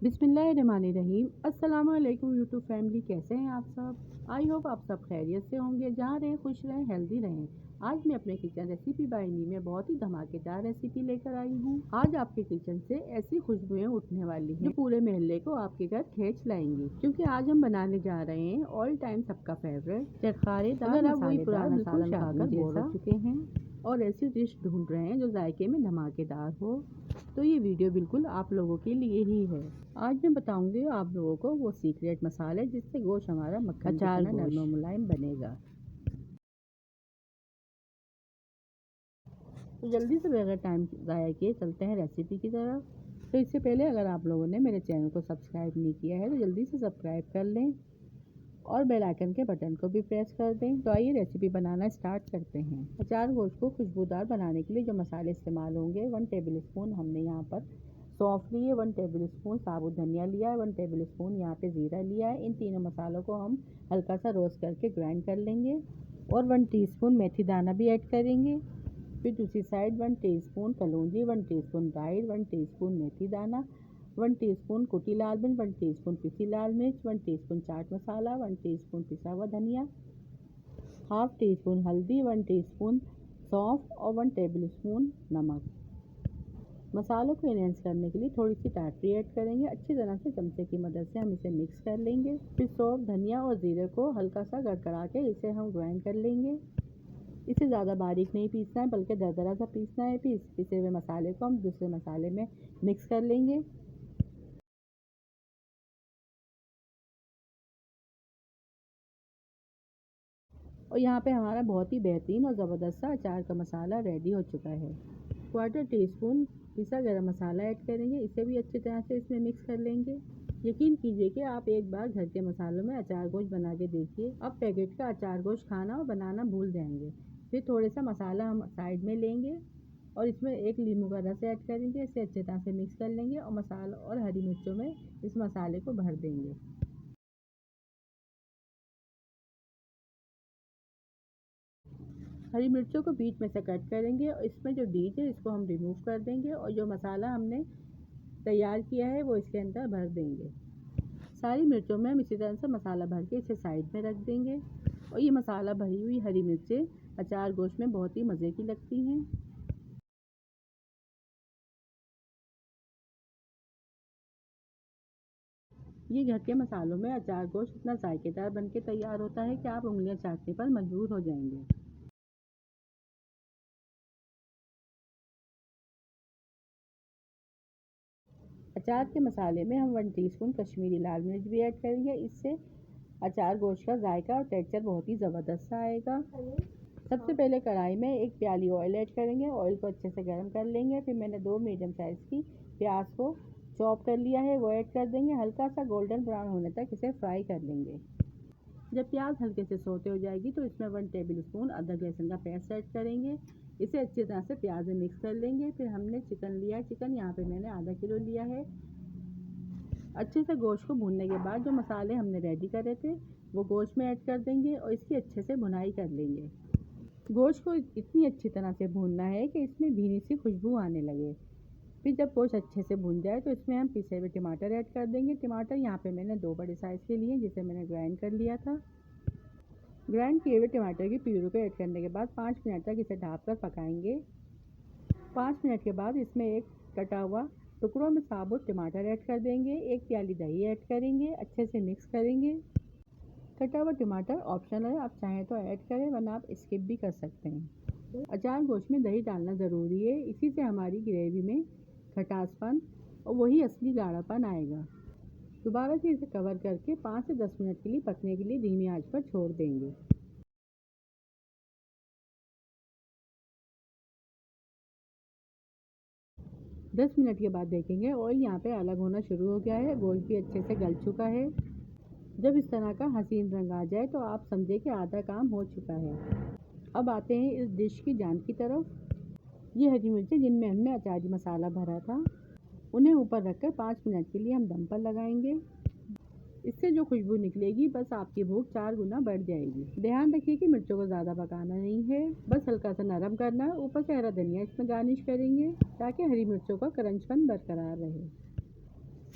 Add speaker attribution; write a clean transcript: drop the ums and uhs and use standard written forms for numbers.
Speaker 1: बिस्मिल्लाहिर्रहमानिर्रहीम। अस्सलाम वालेकुम यूट्यूब फैमिली, कैसे हैं आप सब। आई होप आप सब खैरियत से होंगे, जहाँ रहें खुश रहें, हेल्दी रहें। आज मैं अपने किचन रेसिपी बाय नी में बहुत ही धमाकेदार रेसिपी लेकर आई हूँ। आज आपके किचन से ऐसी खुशबुएं उठने वाली हैं जो पूरे महल्ले को आपके घर खींच लाएंगी, क्योंकि आज हम बनाने जा रहे हैं ऑल टाइम सबका फेवरेट चटखारेदार मसालेदार बिल्कुल खाकर बोर हो चुके हैं और ऐसी डिश ढूंढ रहे हैं जो जायके में धमाकेदार हो, तो ये वीडियो बिल्कुल आप लोगों के लिए ही है। आज मैं बताऊंगी आप लोगों को वो सीक्रेट मसाले जिससे गोश्त हमारा मक्खन की तरह नरम और मुलायम बनेगा। तो जल्दी से बगैर टाइम ज़ाया किए चलते हैं रेसिपी की तरफ। तो इससे पहले अगर आप लोगों ने मेरे चैनल को सब्सक्राइब नहीं किया है तो जल्दी से सब्सक्राइब कर लें और बेल आइकन के बटन को भी प्रेस कर दें। तो आइए रेसिपी बनाना स्टार्ट करते हैं। अचार गोश्त को खुशबूदार बनाने के लिए जो मसाले इस्तेमाल होंगे, 1 टेबल स्पून हमने यहाँ पर सौंफ ली है, 1 टेबल स्पून साबुत धनिया लिया है, 1 टेबल स्पून यहाँ पे ज़ीरा लिया है। इन तीनों मसालों को हम हल्का सा रोस्ट करके ग्राइंड कर लेंगे और 1 टीस्पून मेथी दाना भी ऐड करेंगे। फिर दूसरी साइड 1 टीस्पून कलौंजी, 1 टीस्पून राई, 1 टीस्पून मेथी दाना, 1 टीस्पून कुटी लाल मिर्च, 1 टीस्पून पिसी लाल मिर्च, 1 टीस्पून चाट मसाला, 1 टीस्पून पिसा हुआ धनिया, हाफ टीस्पून हल्दी, 1 टीस्पून सौंफ और 1 टेबल स्पून नमक। मसालों को इन्हेंस करने के लिए थोड़ी सी टाटरी ऐड करेंगे। अच्छी तरह से चमचे की मदद से हम इसे मिक्स कर लेंगे। फिर सौंफ, धनिया और ज़ीरे को हल्का सा गड़गड़ा के इसे हम ग्राइंड कर लेंगे। इसे ज़्यादा बारीक नहीं पीसना है, बल्कि दरदरा सा पीसना है। फिर इस पिसे हुए मसाले को हम दूसरे मसाले में मिक्स कर लेंगे। और यहाँ पे हमारा बहुत ही बेहतरीन और ज़बरदस्त सा अचार का मसाला रेडी हो चुका है। 1/4 टीस्पून पिसा गरम मसाला ऐड करेंगे, इसे भी अच्छी तरह से इसमें मिक्स कर लेंगे। यकीन कीजिए कि आप एक बार घर के मसालों में अचार गोश्त बना के देखिए, अब पैकेट का अचार गोश्त खाना और बनाना भूल जाएंगे। फिर थोड़ा सा मसाला हम साइड में लेंगे और इसमें 1 नींबू का रस ऐड करेंगे। इसे अच्छी तरह से मिक्स कर लेंगे और मसाला और हरी मिर्चों में इस मसाले को भर देंगे। हरी मिर्चों को बीच में से कट करेंगे और इसमें जो बीज है इसको हम रिमूव कर देंगे और जो मसाला हमने तैयार किया है वो इसके अंदर भर देंगे। सारी मिर्चों में हम इसी तरह से मसाला भर के इसे साइड में रख देंगे। और ये मसाला भरी हुई हरी मिर्चें अचार गोश्त में बहुत ही मज़े की लगती हैं। ये घर के मसालों में अचार गोश्त इतना जायकेदार बन के तैयार होता है कि आप उंगलियां चाटने पर मजबूर हो जाएंगे। अचार के मसाले में हम 1 टीस्पून कश्मीरी लाल मिर्च भी ऐड करेंगे। इससे अचार गोश्त का जायका और टेक्सचर बहुत ही ज़बरदस्त सा आएगा। सबसे पहले कढ़ाई में 1 प्याली ऑयल ऐड करेंगे। ऑयल को अच्छे से गर्म कर लेंगे। फिर मैंने 2 मीडियम साइज़ की प्याज को चॉप कर लिया है, वो ऐड कर देंगे। हल्का सा गोल्डन ब्राउन होने तक इसे फ्राई कर लेंगे। जब प्याज हल्के से सौते हो जाएगी तो इसमें 1 टेबल स्पून अदरक लहसुन का पेस्ट ऐड करेंगे। इसे अच्छी तरह से प्याज में मिक्स कर लेंगे। फिर हमने चिकन लिया है, चिकन यहाँ पे मैंने आधा किलो लिया है। अच्छे से गोश्त को भूनने के बाद जो मसाले हमने रेडी करे थे वो गोश्त में ऐड कर देंगे और इसकी अच्छे से भुनाई कर लेंगे। गोश्त को इतनी अच्छी तरह से भूनना है कि इसमें भीनी सी खुशबू आने लगे। फिर जब गोश्त अच्छे से भून जाए तो इसमें हम पिसे हुए टमाटर ऐड कर देंगे। टमाटर यहाँ पे मैंने 2 बड़े साइज़ के लिए जिसे मैंने ग्राइंड कर लिया था। ग्राइंड किए हुए टमाटर की प्यूरी को ऐड करने के बाद 5 मिनट तक इसे ढक कर पकाएंगे। 5 मिनट के बाद इसमें एक कटा हुआ टुकड़ों में साबुत टमाटर ऐड कर देंगे। 1 प्याली दही ऐड करेंगे, अच्छे से मिक्स करेंगे। कटा हुआ टमाटर ऑप्शनल है, आप चाहें तो ऐड करें वरना आप स्किप भी कर सकते हैं। अचार गोश्त में दही डालना ज़रूरी है, इसी से हमारी ग्रेवी में खटासपन और वही असली गाढ़ापन आएगा। दोबारा से इसे कवर करके 5 से 10 मिनट के लिए पकने के लिए धीमी आंच पर छोड़ देंगे। 10 मिनट के बाद देखेंगे ऑयल यहाँ पे अलग होना शुरू हो गया है, गोश्त भी अच्छे से गल चुका है। जब इस तरह का हसीन रंग आ जाए तो आप समझे कि आधा काम हो चुका है। अब आते हैं इस डिश की जान की तरफ। ये हरी मिर्चें जिनमें हमने अचारी मसाला भरा था उन्हें ऊपर रखकर 5 मिनट के लिए हम दम पर लगाएंगे। इससे जो खुशबू निकलेगी बस आपकी भूख 4 गुना बढ़ जाएगी। ध्यान रखिए कि मिर्चों को ज़्यादा पकाना नहीं है, बस हल्का सा नरम करना है। ऊपर से हरा धनिया इसमें गार्निश करेंगे ताकि हरी मिर्चों का क्रंचपन बरकरार रहे।